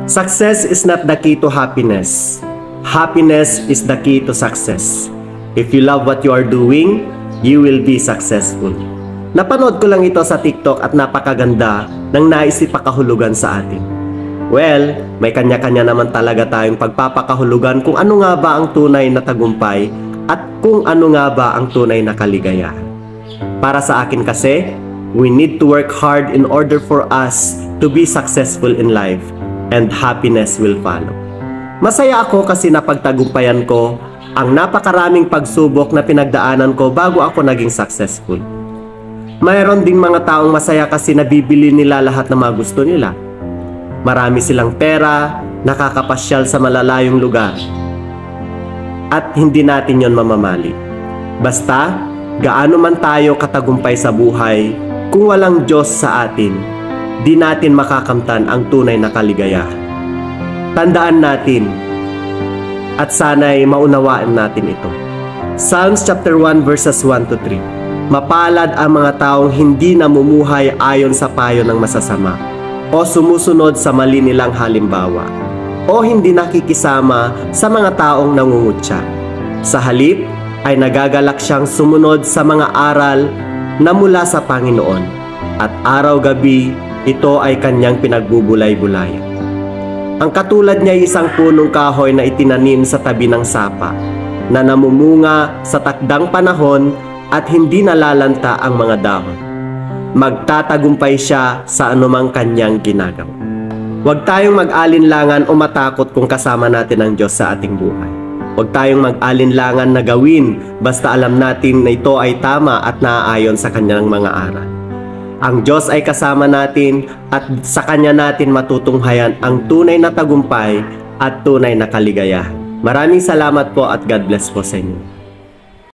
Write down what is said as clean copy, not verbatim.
Success is not the key to happiness. Happiness is the key to success. If you love what you are doing, you will be successful. Napanood ko lang ito sa TikTok at napakaganda ng naisipakahulugan sa atin. Well, may kanya-kanya naman talaga tayong pagpapakahulugan kung ano nga ba ang tunay na tagumpay at kung ano nga ba ang tunay na kaligayahan. Para sa akin kasi, we need to work hard in order for us to be successful in life, and happiness will follow. Masaya ako kasi napagtagumpayan ko ang napakaraming pagsubok na pinagdaanan ko bago ako naging successful. Mayroon ding mga taong masaya kasi nabibili nila lahat ng mga gusto nila. Marami silang pera, nakakapasyal sa malalayong lugar. At hindi natin yon mamamali. Basta, gaano man tayo katagumpay sa buhay, kung walang Diyos sa atin, di natin makakamtan ang tunay na kaligayahan. Tandaan natin, at sana'y maunawaan natin ito. Psalms chapter 1 verses 1 to 3. Mapalad ang mga taong hindi namumuhay ayon sa payo ng masasama, o sumusunod sa mali nilang halimbawa, o hindi nakikisama sa mga taong nangungutya. Sa halip ay nagagalak siyang sumunod sa mga aral na mula sa Panginoon, at araw-gabi ito ay kanyang pinagbubulay-bulayan. Ang katulad niya ay isang punong kahoy na itinanim sa tabi ng sapa, na namumunga sa takdang panahon at hindi nalalanta ang mga dahon. Magtatagumpay siya sa anumang kanyang ginagawa. Huwag tayong mag-alinlangan o matakot kung kasama natin ang Diyos sa ating buhay. Huwag tayong mag-alinlangan na gawin basta alam natin na ito ay tama at naaayon sa kanyang mga aral. Ang Diyos ay kasama natin at sa Kanya natin matutunghayan ang tunay na tagumpay at tunay na kaligayahan. Maraming salamat po at God bless po sa inyo.